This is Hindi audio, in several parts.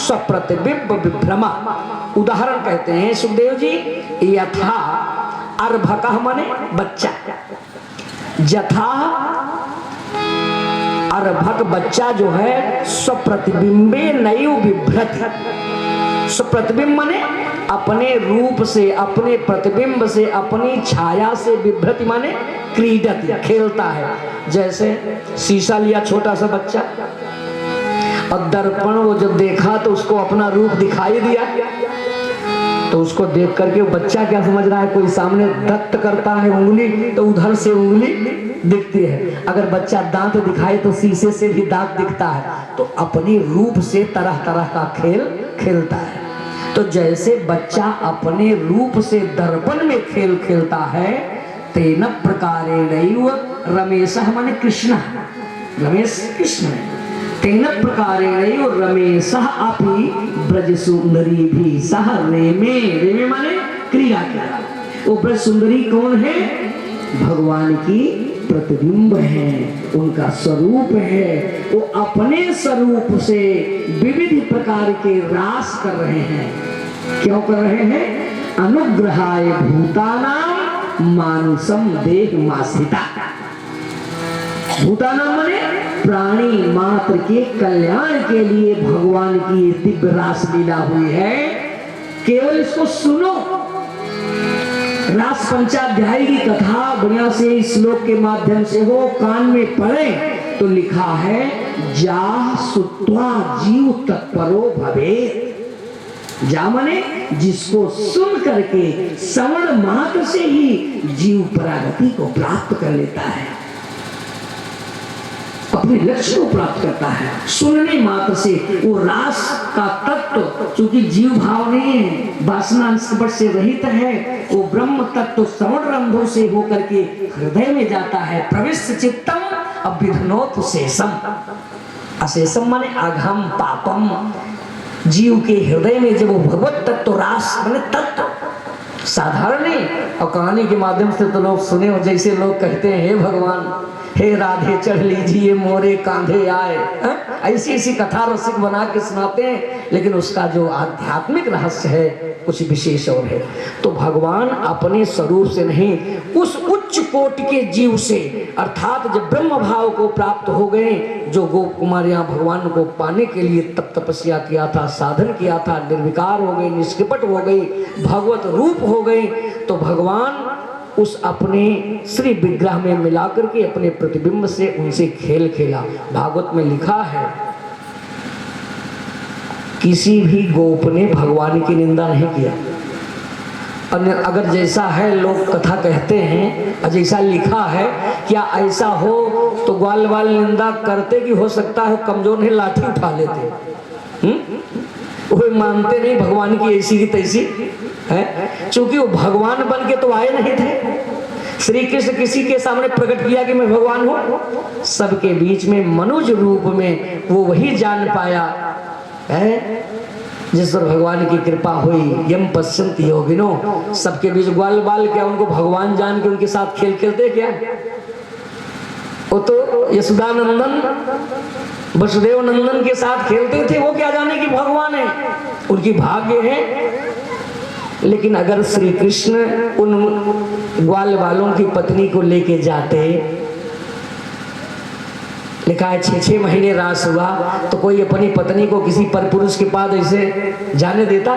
स्वप्रतिबिंब विभ्रमा। उदाहरण कहते हैं सुखदेव जी, यथा अर्भकः माने बच्चा, यथा अर्भक बच्चा जो है स्वप्रतिबिंबे नैव बिभ्रति। स्वप्रतिबिंब माने अपने रूप से, अपने प्रतिबिंब से, अपनी छाया से, बिभ्रति माने क्रीडति, खेलता है। जैसे शीशा लिया छोटा सा बच्चा और दर्पण वो जब देखा तो उसको अपना रूप दिखाई दिया, तो उसको देख करके बच्चा क्या समझ रहा है, कोई सामने दत्त करता है उंगली तो उधर से उंगली दिखती है। अगर बच्चा दांत दिखाए तो शीशे से भी दांत दिखता है। तो अपने रूप से तरह तरह का खेल खेलता है। तो जैसे बच्चा अपने रूप से दर्पण में खेल खेलता है, तेन प्रकारेणैव रमेशः माने कृष्ण, रमेश कृष्ण, तेन प्रकारेणैव रमेशः अपि ब्रज सुंदरी भी सह रेमे। रेमे माने क्रिया किया। वो ब्रज सुंदरी कौन है? भगवान की प्रतिबिंब है, उनका स्वरूप है। वो अपने स्वरूप से विविध प्रकार के रास कर रहे हैं। क्यों कर रहे हैं? अनुग्रहाय भूतानां मानुषम देहमाश्रिता। भूतानां माने प्राणी मात्र के कल्याण के लिए भगवान की दिव्य रास लीला हुई है। केवल इसको सुनो, रास पंचाध्याय की कथा बढ़िया से श्लोक के माध्यम से हो कान में पड़े तो लिखा है, जा सुत्वा जीव तत्परो भवे। जा माने जिसको सुन करके श्रवण मात्र से ही जीव परागति को प्राप्त कर लेता है, अपने लक्ष्य को प्राप्त करता है। सुनने मात्र से वो रास का तत्व, चूंकि जीव भाव नहीं है, वासना स्पर्श से रहित है, वो ब्रह्म तत्व श्रवण रंध्रों से होकर के हृदय में जाता है। प्रविष्ट चित्तम अभिधनोत शेषम। अशेषम माने अघम पापम। जीव के हृदय में जब वो भगवत तत्व रास माने तत्व साधारण नहीं, और कहानी के माध्यम से तो लोग सुने हो, जैसे लोग कहते हैं हे भगवान, हे राधे चढ़ लीजिए मोरे कांधे आए, ऐसी ऐसी कथा रसिक बना के सुनाते हैं, लेकिन उसका जो आध्यात्मिक रहस्य है कुछ विशेष और है। तो भगवान अपने स्वरूप से नहीं, उस उच्च कोटि के जीव से, अर्थात जब ब्रह्म भाव को प्राप्त हो गए, जो गोप कुमारियां भगवान को पाने के लिए तप तपस्या किया था, साधन किया था, निर्विकार हो गई, निष्कपट हो गई, भगवत रूप हो गई, तो भगवान उस अपने श्री विग्रह में मिलाकर के अपने प्रतिबिंब से उनसे खेल खेला। भागवत में लिखा है, किसी भी गोप ने भगवान की निंदा नहीं किया। अगर जैसा है लोग कथा कहते हैं और जैसा लिखा है, क्या ऐसा हो तो ग्वाल वाल निंदा करते कि हो सकता है कमजोर नहीं लाठी उठा लेते। वो मानते नहीं भगवान की ऐसी की तैसी है, क्योंकि वो भगवान बन के तो आए नहीं थे। श्री कृष्ण किसी के सामने प्रकट किया कि मैं भगवान हूँ? सबके बीच में मनुष्य रूप में वो वही जान पाया है जिस पर भगवान की कृपा हुई। यम पश्यन्ति योगिनो, सबके बीच ग्वाल बाल क्या उनको भगवान जान के उनके साथ खेल खेलते क्या? वो तो यशोदानंदन वसुदेव नंदन के साथ खेलते थे, वो क्या जाने कि भगवान है, उनकी भाग्य है। लेकिन अगर श्री कृष्ण उन ग्वाल बालों की पत्नी को लेके जाते, लिखा है 6-6 महीने रास हुआ, तो कोई अपनी पत्नी को किसी परपुरुष के पास ऐसे जाने देता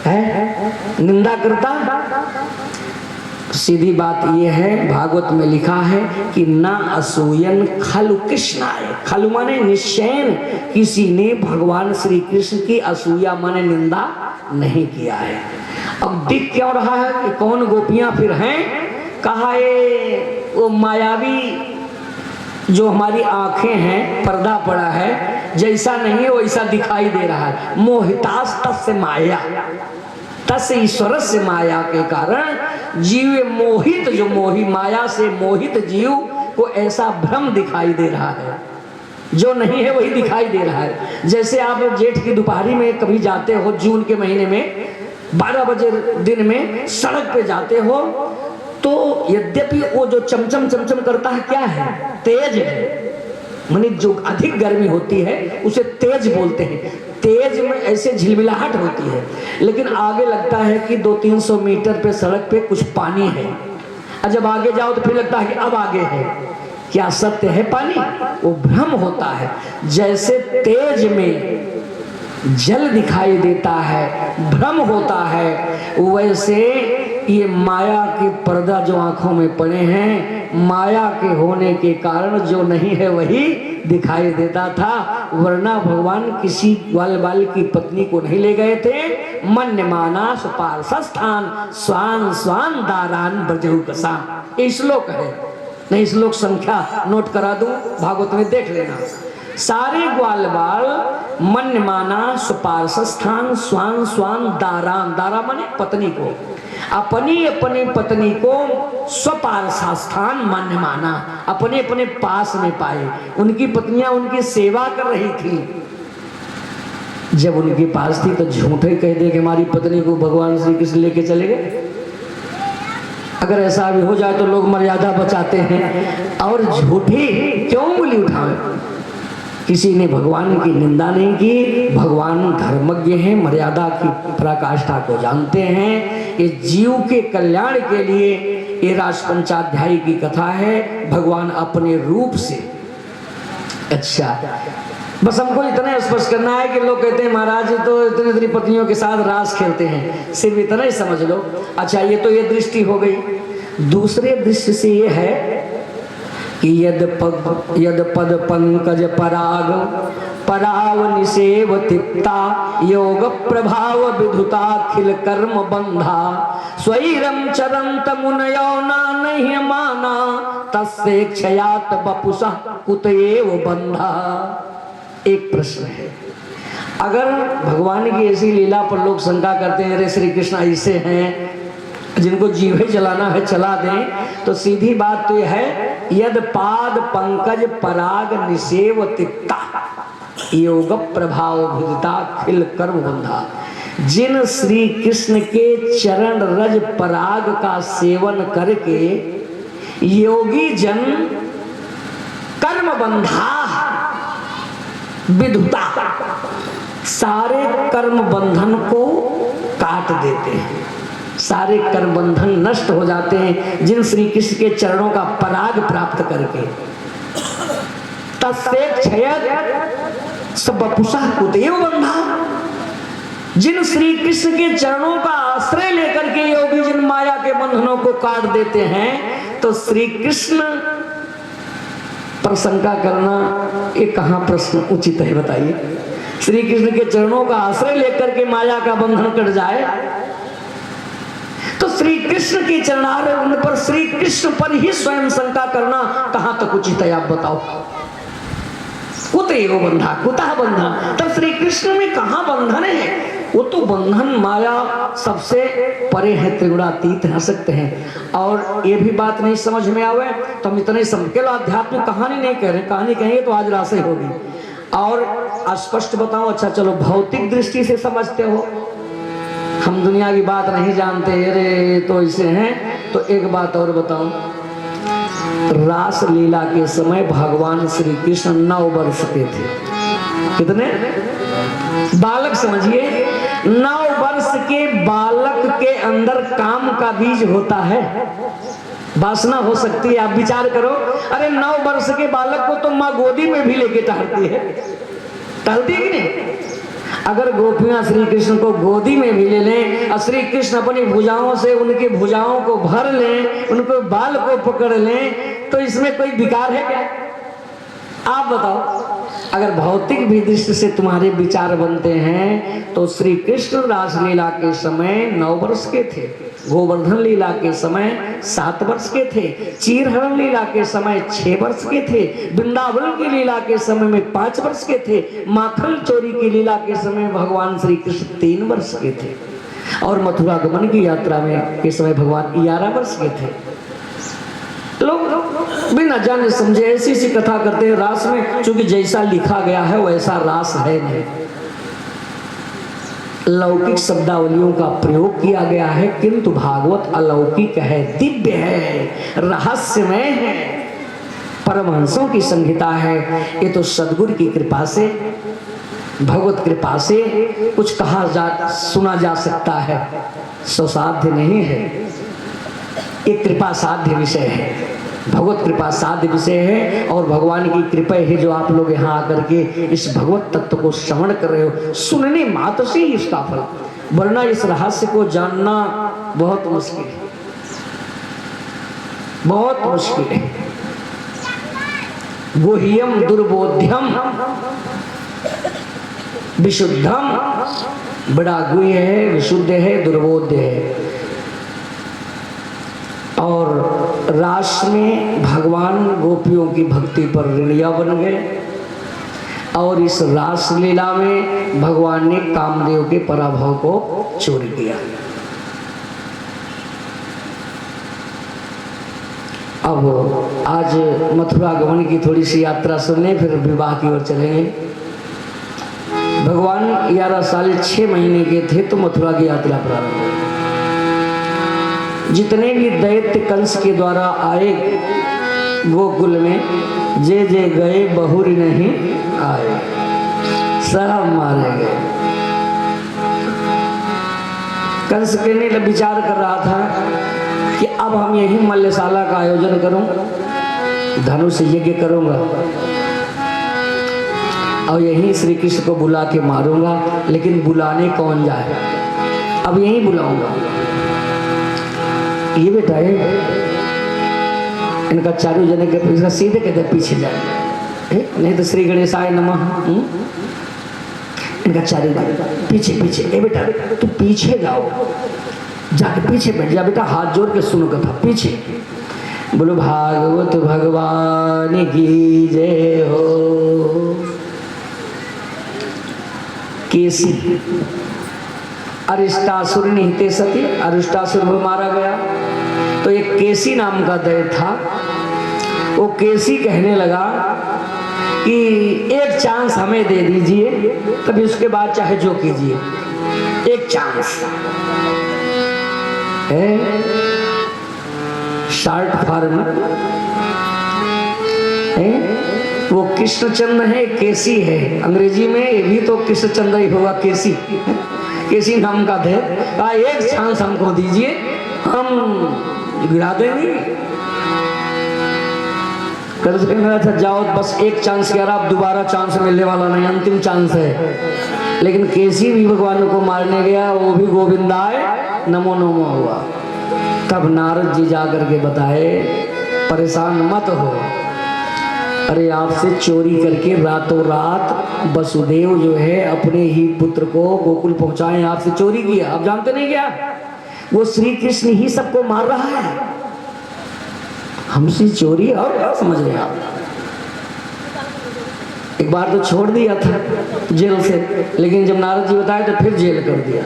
है? निंदा करता? सीधी बात यह है, भागवत में लिखा है कि ना असूयन खलु कृष्णाय। खलु माने निश्चयन, किसी ने भगवान श्री कृष्ण की असूया माने निंदा नहीं किया है। अब दिख क्यों रहा है कि कौन गोपियां फिर हैं? कहा ये वो मायावी जो हमारी आंखें हैं, पर्दा पड़ा है, जैसा नहीं है वैसा दिखाई दे रहा है। मोहितास तस्य माया, तस्य ईश्वर से माया के कारण जीव मोहित, जो मोही माया से मोहित जीव को ऐसा भ्रम दिखाई दे रहा है, जो नहीं है वही दिखाई दे रहा है। जैसे आप जेठ की दोपहरी में कभी जाते हो, जून के महीने में 12 बजे दिन में सड़क पे जाते हो, तो यद्यपि वो जो चमचम चमचम करता है क्या है? तेज है, माने जो अधिक गर्मी होती है उसे तेज बोलते हैं। तेज में ऐसे झिलमिलाहट होती है, लेकिन आगे लगता है कि 200-300 मीटर पे सड़क पे कुछ पानी है, और जब आगे जाओ तो फिर लगता है कि अब आगे है। क्या सत्य है पानी? वो भ्रम होता है। जैसे तेज में जल दिखाई देता है, भ्रम होता है, वैसे ये माया के पर्दा जो आंखों में पड़े हैं, माया के होने के कारण जो नहीं है वही दिखाई देता था। वरना भगवान किसी ग्वाल बाल की पत्नी को नहीं ले गए थे। मन माना सुपार्षस्थान स्वान स्वान दारान ब्रजहु कसा, ये श्लोक है। नहीं, श्लोक संख्या नोट करा दूं, भागवत में देख लेना। सारे ग्वाल बाल मन माना सुपार्षस्थान स्वान स्वान दारान, दारा माने पत्नी को, अपनी अपनी पत्नी को स्वपार्षस्थान मान्य माना, अपने अपने पास में पाए। उनकी पत्नियां उनकी सेवा कर रही थी। जब उनके पास थी तो झूठे कह दिए कि हमारी पत्नी को भगवान श्री कृष्ण लेके चले गए। अगर ऐसा भी हो जाए तो लोग मर्यादा बचाते हैं, और झूठी क्यों उंगली उठाए? किसी ने भगवान की निंदा नहीं की। भगवान धर्मज्ञ हैं, मर्यादा की पराकाष्ठा को जानते हैं। ये जीव के कल्याण के लिए ये राजपंचाध्यायी की कथा है। भगवान अपने रूप से, अच्छा बस हमको इतना स्पष्ट करना है कि लोग कहते हैं महाराज तो इतनी इतनी पत्नियों के साथ रास खेलते हैं, सिर्फ इतना ही समझ लो। अच्छा, ये तो ये दृष्टि हो गई। दूसरे दृष्टि से ये है कि यद पद पंकज पराग पराव निसेव तिक्ता योग प्रभाव विधुता खिल कर्म बंधा स्वैरम चरंत मुनयो नहीं माना तस्से क्षयात बपुषा कुतएव बंधा। एक प्रश्न है, अगर भगवान की ऐसी लीला पर लोग शंका करते हैं अरे श्री कृष्ण ऐसे हैं जिनको जीवे जलाना है चला दें, तो सीधी बात तो यह है यद पाद पंकज पराग निसेव तिक्ता योग प्रभाव विदिता खिल कर्म बंधा। जिन श्री कृष्ण के चरण रज पराग का सेवन करके योगी जन कर्म बंधा विधुता, सारे कर्म बंधन को काट देते हैं, सारे कर्म बंधन नष्ट हो जाते हैं जिन श्री कृष्ण के चरणों का पराग प्राप्त करके। तस्से क्षयत सबपुषा कुतएव बंधा। जिन श्री कृष्ण के चरणों का आश्रय लेकर के योगी जिन माया के बंधनों को काट देते हैं, तो श्री कृष्ण पर शंका करना ये कहां प्रश्न उचित है बताइए? श्री कृष्ण के चरणों का आश्रय लेकर के माया का बंधन कट जाए तो श्री कृष्ण के चरणारविंद पर श्री कृष्ण पर ही स्वयं शंका करना कहां तक उचित है? आप बताओ। कुतएव बंधा, कुतः बंधन, तब श्री कृष्ण में कहां बंधन है? वो तो बंधन माया सबसे परे है, त्रिगुणातीत रह सकते हैं। और ये भी बात नहीं समझ में आवे तो हम इतने केवल आध्यात्मिक कहानी नहीं कह रहे, कहानी कहेंगे तो आज राशि होगी। और स्पष्ट बताओ, अच्छा चलो भौतिक दृष्टि से समझते हो, हम दुनिया की बात नहीं जानते, अरे तो ऐसे हैं। तो एक बात और बताओ, रास लीला के समय भगवान श्री कृष्ण 9 वर्ष के थे। कितने? बालक समझिए, 9 वर्ष के बालक के अंदर काम का बीज होता है, वासना हो सकती है। आप विचार करो, अरे 9 वर्ष के बालक को तो माँ गोदी में भी लेके टहलती है, टहलती है कि नहीं? अगर गोपियां श्री कृष्ण को गोदी में भी ले लें और श्री कृष्ण अपनी भुजाओं से उनकी भुजाओं को भर लें, उनको बाल को पकड़ लें, तो इसमें कोई विकार है क्या? आप बताओ। अगर भौतिक भी दृष्टि से तुम्हारे विचार बनते हैं तो श्री कृष्ण रासलीला के समय 9 वर्ष के थे, गोवर्धन लीला के समय 7 वर्ष के थे, चीरहरण लीला के समय 6 वर्ष के थे, वृंदावन की लीला के समय में 5 वर्ष के थे, माखन चोरी की लीला के समय भगवान श्री कृष्ण 3 वर्ष के थे, और मथुरा गमन की यात्रा में के समय भगवान 11 वर्ष के थे। लोग बिना जाने समझे ऐसी सी कथा करते हैं रास में, क्योंकि जैसा लिखा गया है वैसा रास है नहीं। लौकिक शब्दावलियों का प्रयोग किया गया है, किंतु भागवत अलौकिक है, दिव्य है, रहस्यमय है, परमहंसों की संहिता है। ये तो सदगुरु की कृपा से, भगवत कृपा से कुछ कहा जा सुना जा सकता है, स्वसाध्य नहीं है। ये कृपा साध्य विषय है, भगवत कृपा साध्य विषय है। और भगवान की कृपा है जो आप लोग यहाँ आकर के इस भगवत तत्व को श्रवण कर रहे हो। सुनने मात्र से ही इसका फल, वरना इस रहस्य को जानना बहुत मुश्किल है, बहुत मुश्किल है। गुह्यम दुर्बोध्यम विशुद्धम, बड़ा गुह्य है, विशुद्ध है, दुर्बोध्य है। और रास में भगवान गोपियों की भक्ति पर ऋणिया बन गए, और इस रास लीला में भगवान ने कामदेव के पराभव को चोरी किया। अब आज मथुरा गमन की थोड़ी सी यात्रा सुनने, फिर विवाह की ओर चलेंगे। भगवान 11 साल 6 महीने के थे तो मथुरा की यात्रा प्रारंभ हुई। जितने भी दैत्य कंस के द्वारा आए गोकुल में, जे जे गए बहुरी नहीं आए, सब मारे गए। कंस कहने लगा, विचार कर रहा था कि अब हम यही मल्लशाला का आयोजन करूं, धनुष यज्ञ करूंगा और यहीं श्री कृष्ण को बुला के मारूंगा। लेकिन बुलाने कौन जाए, अब यहीं बुलाऊंगा। ये बेटा है, इनका चारों जने के पीछे सीधे कहते पीछे जाए, नहीं तो श्री गणेशाय नमः। इनका चारों पीछे पीछे, ए बेटा तू पीछे जाओ, जाके पीछे बैठ जा बेटा, हाथ जोड़ के सुनो कथा, पीछे बोलो भागवत भगवान की जय हो। केसी अरिष्टासुर निहते सती, अरिष्टासुर को मारा गया। तो एक केसी नाम का दैत्य था, वो केसी कहने लगा कि एक चांस हमें दे दीजिए, तभी उसके बाद चाहे जो कीजिए, एक चांस है। शार्ट फॉर्म है, वो कृष्णचंद्र है, केसी है। अंग्रेजी में ये भी तो कृष्णचंद्र ही होगा, केसी, केसी नाम का थे। एक चांस हमको दीजिए, हम गिरा देंगे। कर्ज कहना था, जाओ बस एक चांस कह रहा, अब दोबारा चांस मिलने वाला नहीं, अंतिम चांस है। लेकिन केसी भी भगवान को मारने गया, वो भी गोविंदाय नमो नमो हुआ। तब नारद जी जाकर के बताए, परेशान मत हो, अरे आपसे चोरी करके रातों रात वसुदेव जो है अपने ही पुत्र को गोकुल पहुंचाए, आपसे चोरी किया। आप जानते नहीं क्या, वो श्री कृष्ण ही सबको मार रहा है, हमसे चोरी। और क्या समझ रहे आप, एक बार तो छोड़ दिया था जेल से, लेकिन जब नारद जी बताए तो फिर जेल कर दिया।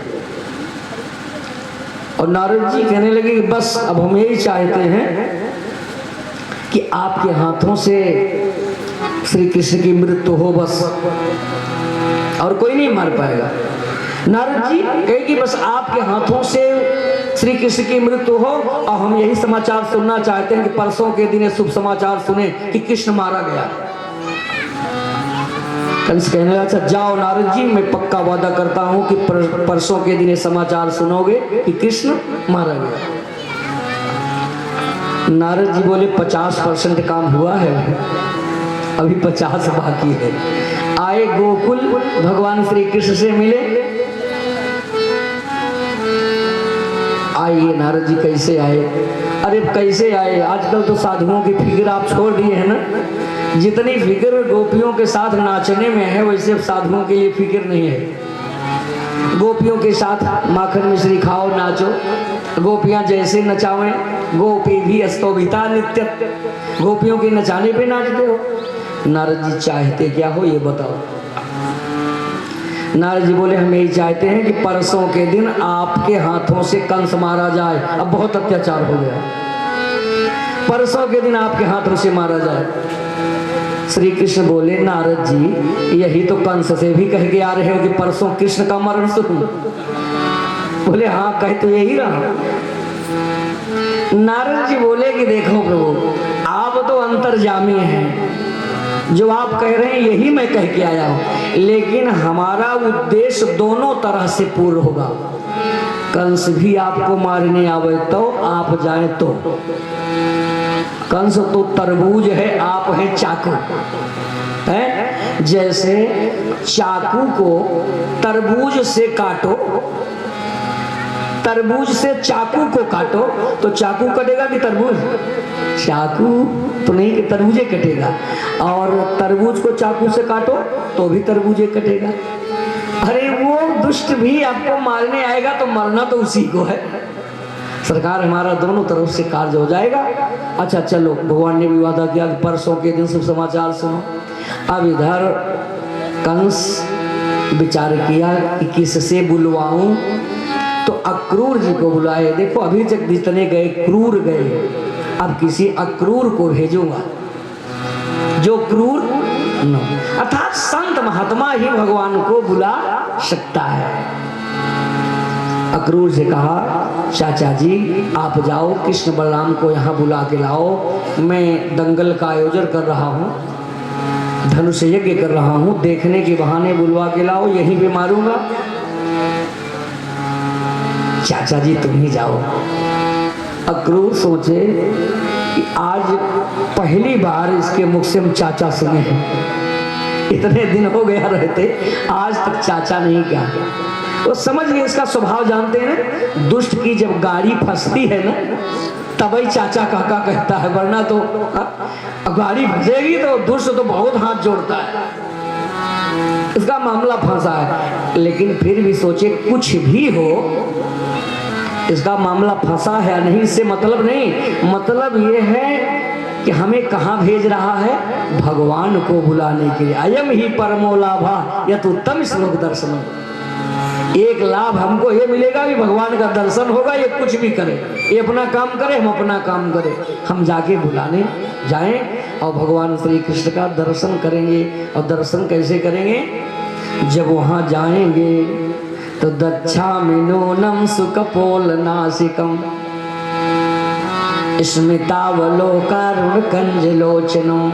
और नारद जी कहने लगे कि बस अब हम यही चाहते हैं कि आपके हाथों से श्री कृष्ण की मृत्यु हो बस, और कोई नहीं मार पाएगा। नारद जी कहे कि बस आपके हाथों से श्री कृष्ण की मृत्यु हो, और हम यही समाचार सुनना चाहते हैं कि परसों के दिन शुभ समाचार सुने कि कृष्ण मारा गया। कंस कहने लगा, अच्छा जाओ नारद जी, मैं पक्का वादा करता हूं कि परसों के दिन समाचार सुनोगे कि कृष्ण मारा गया। नारद जी बोले 50% काम हुआ है, अभी 50 बाकी है। आए गोकुल, भगवान श्री कृष्ण से मिले। आइए नारद जी, कैसे आए? अरे कैसे आए, आजकल तो साधुओं की फिक्र आप छोड़ दिए है ना। जितनी फिक्र गोपियों के साथ नाचने में है, वैसे साधुओं के लिए फिक्र नहीं है। गोपियों के साथ माखन मिश्री खाओ, नाचो, गोपियां जैसे नचावें, गोपी भी अस्तोभिता नित्य, गोपियों के नचाने पे नाचते हो। नारद जी चाहते क्या हो ये बताओ। नारद जी बोले, हम यही चाहते हैं कि परसों के दिन आपके हाथों से कंस मारा जाए, अब बहुत अत्याचार हो गया, परसों के दिन आपके हाथों से मारा जाए। श्री कृष्ण बोले, नारद जी यही तो कंस से भी कह के आ रहे हो कि परसों कृष्ण का मरण सुन। बोले हाँ, कह तो यही रहा। नारद जी बोले कि देखो प्रभु, आप आप तो अंतर्जामी हैं, जो आप कह रहे हैं यही मैं कह के आया हूं, लेकिन हमारा उद्देश्य दोनों तरह से पूर्ण होगा। कंस भी आपको मारने आवे तो आप जाए तो, कंस तो तरबूज है, आप हैं चाकू है। जैसे चाकू को तरबूज से काटो, तरबूज से चाकू को काटो तो चाकू कटेगा कि तरबूज? चाकू तो नहीं कि तरबूजे कटेगा, और तरबूज को चाकू से काटो तो भी तरबूजे कटेगा। अरे वो दुष्ट भी आपको मारने आएगा तो मरना तो उसी को है। सरकार हमारा दोनों तरफ से कार्य हो जाएगा। अच्छा चलो, भगवान ने भी वादा किया कि परसों के दिन सब समाचार सुनो। अब इधर कंस विचार किया कि किससे बुलवाऊं, तो अक्रूर जी को बुलाए। देखो अभी तक जितने गए क्रूर गए, अब किसी अक्रूर को भेजूंगा जो क्रूर न, अर्थात संत महात्मा ही भगवान को बुला सकता है। अक्रूर से कहा चाचा जी आप जाओ, कृष्ण बलराम को यहाँ बुला के लाओ, मैं दंगल का आयोजन कर रहा हूँ, धनुष यज्ञ कर रहा हूँ, देखने के बहाने बुलवा के लाओ, यहीं पे मारूंगा। चाचा जी तुम ही जाओ। अक्रूर सोचे कि आज पहली बार इसके मुख से हम चाचा सुने हैं, इतने दिन हो गया रहते आज तक चाचा नहीं कहा। वो समझ गए, इसका स्वभाव जानते हैं ना, दुष्ट की जब गाड़ी फंसती है ना तभी चाचा काका कहता है, वरना तो गाड़ी फंसेगी तो दुष्ट तो बहुत हाथ जोड़ता है। इसका मामला फंसा है, लेकिन फिर भी सोचे कुछ भी हो, इसका मामला फंसा है नहीं, इससे मतलब नहीं, मतलब ये है कि हमें कहाँ भेज रहा है, भगवान को बुलाने के लिए। अयम ही परमो लाभा यत उत्तम श्लोक दर्शन। एक लाभ हमको ये मिलेगा कि भगवान का दर्शन होगा। ये कुछ भी करे, ये अपना काम करे, हम अपना काम करें, हम जाके बुलाने जाएं और भगवान श्री कृष्ण का दर्शन करेंगे। और दर्शन कैसे करेंगे? जब वहां जाएंगे तो दच्छामिनूनम सुकपोल नासिकम स्मितावलोकारुण कंजलोचनम।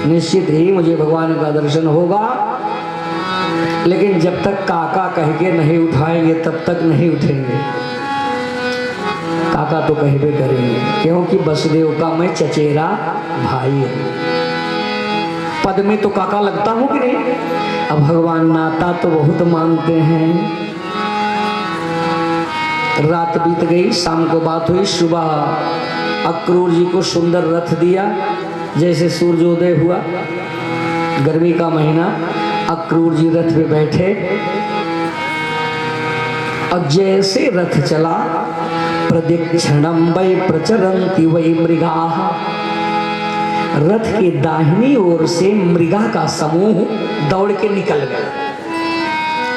निश्चित ही मुझे भगवान का दर्शन होगा, लेकिन जब तक काका कह के नहीं उठाएंगे तब तक नहीं उठेंगे। काका तो कहबे करेंगे, क्योंकि वसुदेव का मैं चचेरा भाई हूं, पद में तो काका लगता हूं कि नहीं। अब भगवान नाता तो बहुत मानते हैं। रात बीत गई, शाम को बात हुई, सुबह अक्रूर जी को सुंदर रथ दिया। जैसे सूर्योदय हुआ, गर्मी का महीना, अक्रूर जी रथ पे बैठे और जैसे रथ चला, प्रदक्षिणम वै प्रचरन्ति वै मृगाः। रथ के दाहिनी ओर से मृगा का समूह दौड़ के निकल गया।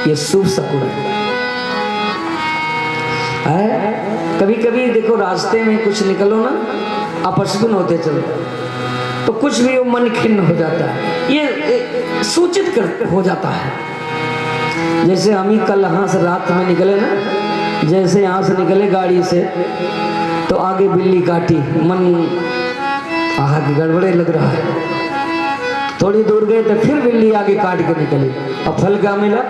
ये शुभ शकुन है। कभी कभी देखो रास्ते में कुछ निकलो ना, अपशकुन होते चलो तो कुछ भी वो मन खिन्न हो जाता है, ये सूचित कर हो जाता है। जैसे हम ही कल यहाँ से रात में निकले ना, जैसे यहाँ से निकले गाड़ी से तो आगे बिल्ली काटी, मन आगे गड़बड़े लग रहा है। थोड़ी दूर गए तो फिर बिल्ली आगे काट के निकली, अब फल क्या मिला?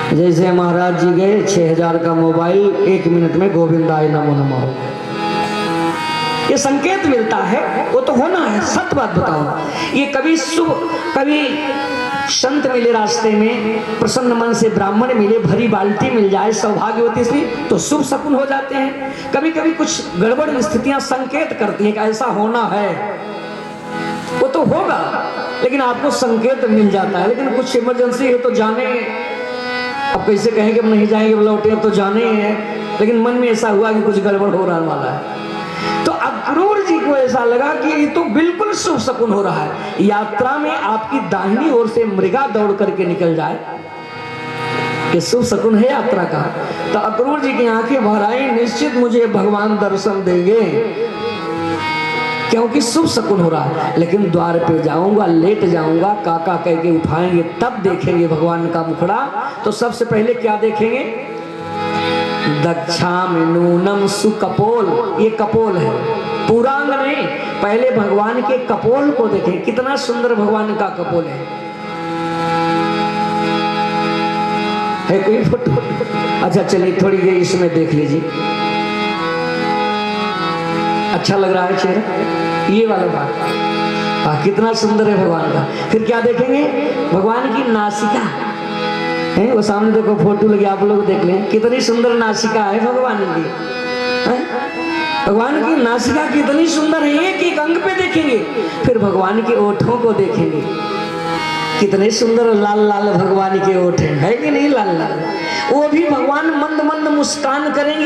जैसे महाराज जी गए, 6000 का मोबाइल 1 मिनट में गोविंदाय नमो नमः हो। ये संकेत मिलता है, वो तो होना है। सत्य बात बताओ, ये कभी शुभ, कभी संत मिले रास्ते में, प्रसन्न मन से ब्राह्मण मिले, भरी बाल्टी मिल जाए सौभाग्यवती से, तो शुभ शकुन हो जाते हैं। कभी कभी कुछ गड़बड़ स्थितियां संकेत करती हैं कि ऐसा होना है, वो तो होगा, लेकिन आपको संकेत मिल जाता है। लेकिन कुछ इमरजेंसी है तो जाने, अब कैसे कहेंगे हम नहीं जाएंगे, लौटे तो जाने हैं, लेकिन मन में ऐसा हुआ कि कुछ गड़बड़ हो रहा वाला है। तो अक्रूर जी को ऐसा लगा कि ये तो बिल्कुल शुभ शकुन हो रहा है। यात्रा में आपकी दाहिनी ओर से मृगा दौड़ करके निकल जाए, ये शुभ शकुन है यात्रा का। तो अक्रूर जी की आंखें भर आई, निश्चित मुझे भगवान दर्शन देंगे, क्योंकि शुभ शकुन हो रहा है। लेकिन द्वार पे जाऊंगा, लेट जाऊंगा, काका कह के उठाएंगे, तब देखेंगे भगवान का मुखड़ा। तो सबसे पहले क्या देखेंगे? दक्षामिनूनम सुकपोल, ये कपोल है। पूरांग नहीं, पहले भगवान के कपोल को देखें, कितना सुंदर भगवान का कपोल है कोई फोटो? अच्छा चलिए थोड़ी देर इसमें देख लीजिए, अच्छा लग रहा है चेहरा, ये वाला भाग कितना सुंदर है भगवान का। फिर क्या देखेंगे, भगवान की नासिका है, वो सामने देखो फोटो लगी, आप लोग देख लें कितनी सुंदर नासिका है भगवान की। भगवान की नासिका कितनी सुंदर है, एक एक अंग पे देखेंगे। फिर भगवान के ओठों को देखेंगे, कितने सुंदर लाल लाल भगवान के ओठ है कि नहीं, लाल लाल। वो भी भगवान मंद मंद मुस्कान करेंगे।